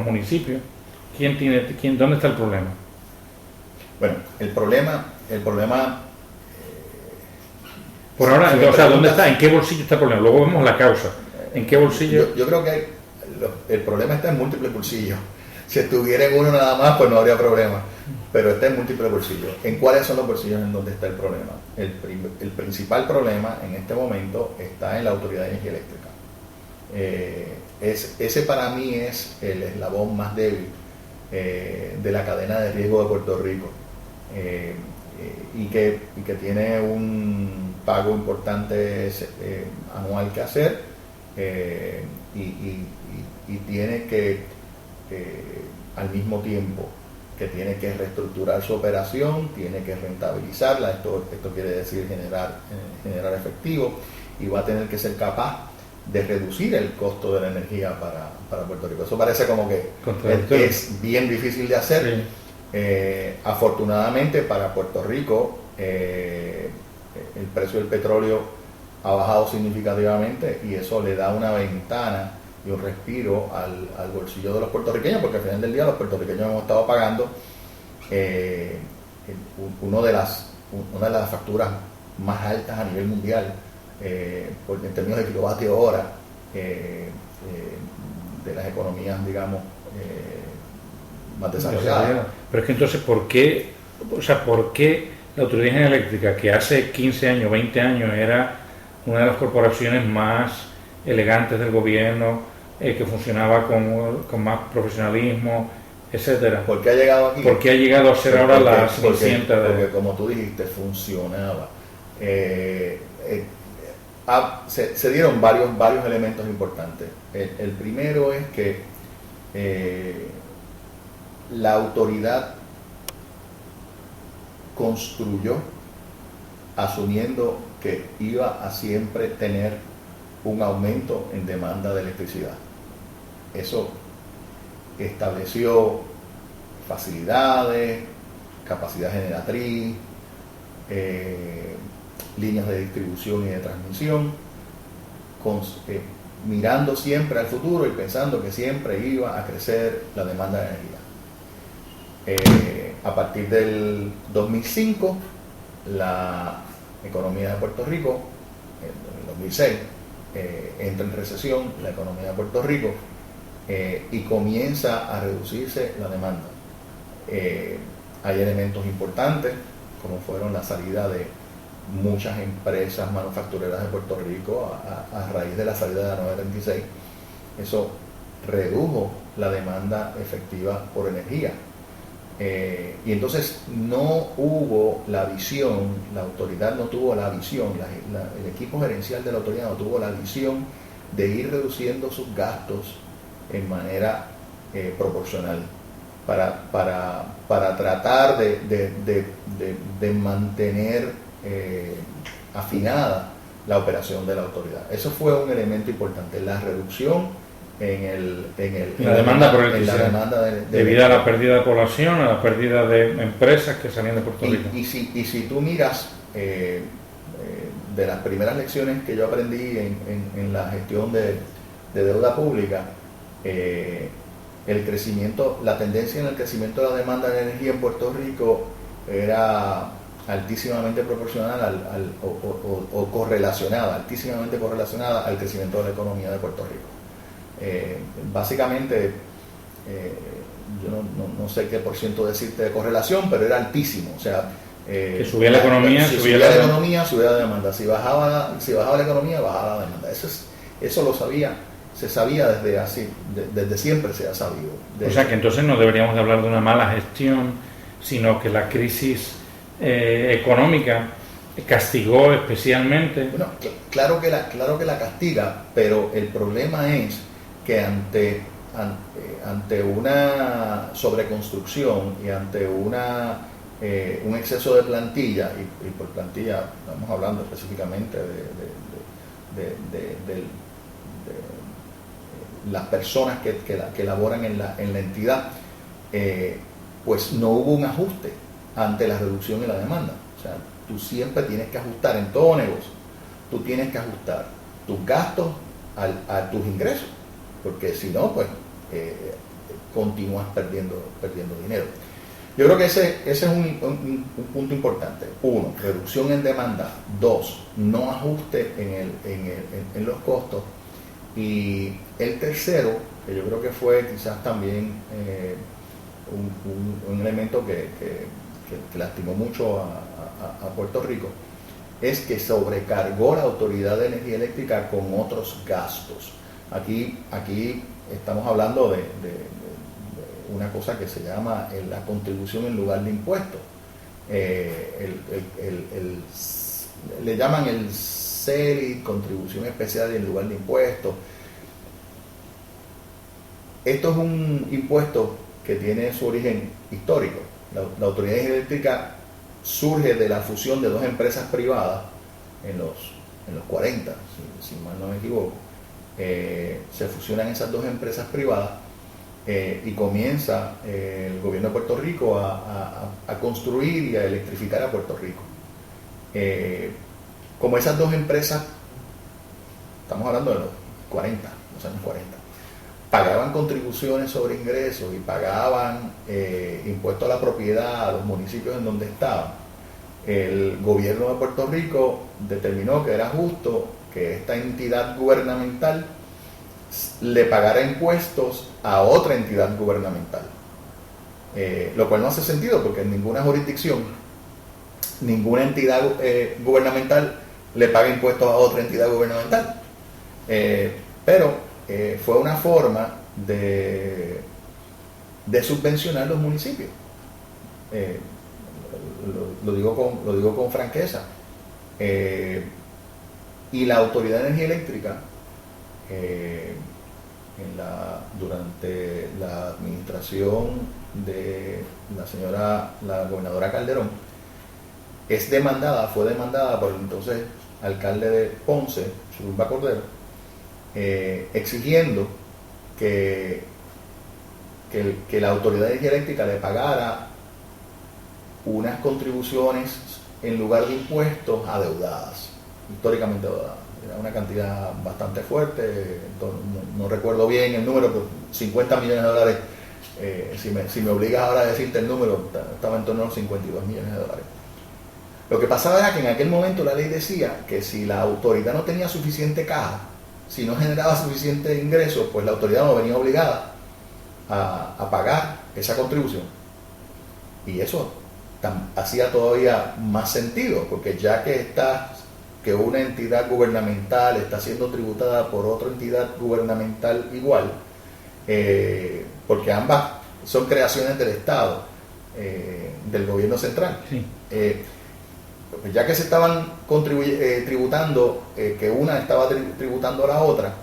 municipio. ¿Dónde está el problema? Bueno, el problema por ahora, o sea, ¿dónde está? ¿En qué bolsillo está el problema? Luego vemos la causa. ¿En qué bolsillo? Yo creo que el problema está en múltiples bolsillos. Si estuviera en uno nada más, pues no habría problema. Pero está en múltiples bolsillos. ¿En cuáles son los bolsillos en donde está el problema? El principal problema en este momento está en la Autoridad de Energía Eléctrica. Ese para mí es el eslabón más débil de la cadena de riesgo de Puerto Rico. Y que tiene un pago importante anual que hacer, y tiene que al mismo tiempo que tiene que reestructurar su operación, tiene que rentabilizarla, esto quiere decir generar efectivo, y va a tener que ser capaz de reducir el costo de la energía para Puerto Rico. Eso parece como que es bien difícil de hacer. Sí. Afortunadamente para Puerto Rico el precio del petróleo ha bajado significativamente, y eso le da una ventana y un respiro al bolsillo de los puertorriqueños, porque al final del día los puertorriqueños hemos estado pagando una de las facturas más altas a nivel mundial en términos de kilovatio hora de las economías, digamos, más desarrolladas. Pero es que entonces, ¿por qué la Autoridad de Energía Eléctrica, que hace 15 años, 20 años era una de las corporaciones más elegantes del gobierno, que funcionaba con más profesionalismo, etcétera? ¿Por qué ha llegado aquí? ¿Por qué ha llegado a ser ahora la cenicienta? Porque como tú dijiste, funcionaba. Se dieron varios elementos importantes. El primero es que la autoridad construyó asumiendo que iba a siempre tener un aumento en demanda de electricidad. Eso estableció facilidades, capacidad generatriz, líneas de distribución y de transmisión, mirando siempre al futuro y pensando que siempre iba a crecer la demanda de energía. A partir del 2005, la economía de Puerto Rico, en el 2006, entra en recesión la economía de Puerto Rico, y comienza a reducirse la demanda. Hay elementos importantes, como fueron la salida de muchas empresas manufactureras de Puerto Rico a raíz de la salida de la 936. Eso redujo la demanda efectiva por energía. Y entonces no hubo la visión, la autoridad no tuvo la visión, el equipo gerencial de la autoridad no tuvo la visión de ir reduciendo sus gastos en manera proporcional para tratar de mantener afinada la operación de la autoridad. Eso fue un elemento importante, la reducción en la demanda por electricidad, debido a la pérdida de población, a la pérdida de empresas que salían de Puerto Rico. Y si tú miras de las primeras lecciones que yo aprendí en la gestión de deuda pública, el crecimiento, la tendencia en el crecimiento de la demanda de energía en Puerto Rico era altísimamente proporcional o correlacionada, altísimamente correlacionada al crecimiento de la economía de Puerto Rico. Básicamente, yo no sé qué por ciento decirte de correlación, pero era altísimo. O sea, que subía la economía, subía la economía, subía la demanda. Si bajaba la economía, bajaba la demanda. Eso se sabía desde siempre se ha sabido. O sea que entonces no deberíamos de hablar de una mala gestión, sino que la crisis económica castigó especialmente. Bueno, claro que la castiga, pero el problema es que ante una sobreconstrucción y ante un exceso de plantilla, y por plantilla estamos hablando específicamente de las personas que laboran en la entidad, pues no hubo un ajuste ante la reducción en la demanda. O sea, tú siempre tienes que ajustar en todo negocio, tú tienes que ajustar tus gastos a tus ingresos, porque si no, pues continúas perdiendo dinero. Yo creo que ese es un punto importante. 1, reducción en demanda. 2, no ajuste en los costos. Y el tercero, que yo creo que fue quizás también un elemento que lastimó mucho a Puerto Rico, es que sobrecargó la Autoridad de Energía Eléctrica con otros gastos. Aquí estamos hablando de una cosa que se llama la contribución en lugar de impuestos. Le llaman el CERI, contribución especial en lugar de impuestos. Esto es un impuesto que tiene su origen histórico. La Autoridad de Energía Eléctrica surge de la fusión de dos empresas privadas en los 40, si mal no me equivoco. Se fusionan esas dos empresas privadas y comienza el gobierno de Puerto Rico a construir y a electrificar a Puerto Rico. Como esas dos empresas, estamos hablando de los años 40, pagaban contribuciones sobre ingresos y pagaban impuestos a la propiedad a los municipios en donde estaban, el gobierno de Puerto Rico determinó que era justo que esta entidad gubernamental le pagara impuestos a otra entidad gubernamental, lo cual no hace sentido porque en ninguna jurisdicción, ninguna entidad gubernamental le paga impuestos a otra entidad gubernamental, pero fue una forma de subvencionar los municipios. Lo digo con franqueza. Y la Autoridad de Energía Eléctrica, durante la administración de la gobernadora Calderón, fue demandada por el entonces alcalde de Ponce, Zulumba Cordero, exigiendo que la Autoridad de Energía Eléctrica le pagara unas contribuciones en lugar de impuestos adeudadas, históricamente adeudadas. Era una cantidad bastante fuerte, no recuerdo bien el número, pero $50 millones. Si me obligas ahora a decirte el número, estaba en torno a los $52 millones. Lo que pasaba era que en aquel momento la ley decía que si la autoridad no tenía suficiente caja, si no generaba suficiente ingreso, pues la autoridad no venía obligada a pagar esa contribución. Y eso hacía todavía más sentido, porque ya que una entidad gubernamental está siendo tributada por otra entidad gubernamental igual, porque ambas son creaciones del Estado, del gobierno central. Sí. Pues ya que se estaban tributando, que una estaba tributando a la otra,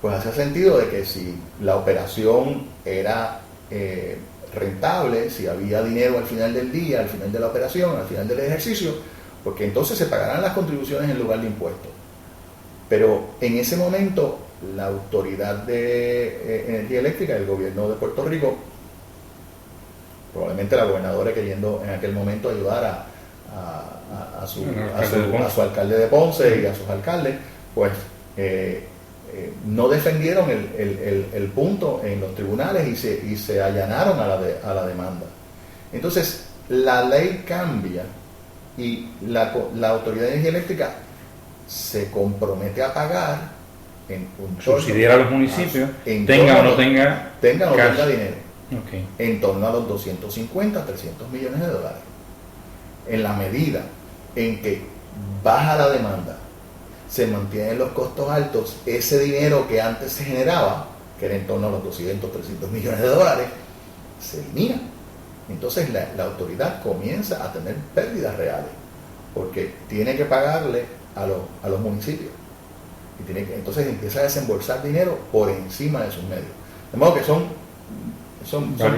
pues hacía sentido de que si la operación era rentable, si había dinero al final del día, al final de la operación, al final del ejercicio, porque entonces se pagarán las contribuciones en lugar de impuestos. Pero en ese momento la Autoridad de Energía Eléctrica del gobierno de Puerto Rico, probablemente la gobernadora queriendo en aquel momento ayudar a su alcalde de Ponce y a sus alcaldes, pues no defendieron el punto en los tribunales y se allanaron a la demanda. Entonces la ley cambia y la Autoridad de Energía Eléctrica se compromete a pagar subsidiar a los municipios, tenga o no tenga dinero, en torno a los $250, $300 millones. En la medida en que baja la demanda, se mantienen los costos altos, ese dinero que antes se generaba, que era en torno a los $200, $300 millones, se elimina. Entonces la autoridad comienza a tener pérdidas reales, porque tiene que pagarle a los municipios. Entonces empieza a desembolsar dinero por encima de sus medios. De modo que son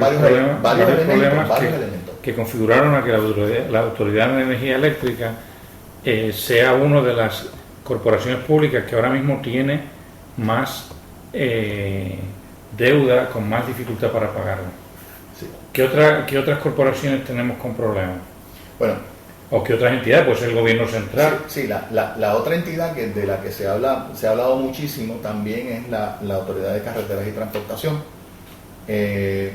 varios elementos que configuraron a que la Autoridad de Energía Eléctrica sea una de las corporaciones públicas que ahora mismo tiene más deuda, con más dificultad para pagarla. Sí. ¿Qué otras corporaciones tenemos con problemas? Bueno, ¿o qué otras entidades? Pues el gobierno central. Sí, la otra entidad de la que se ha hablado muchísimo también es la Autoridad de Carreteras y Transportación, Eh,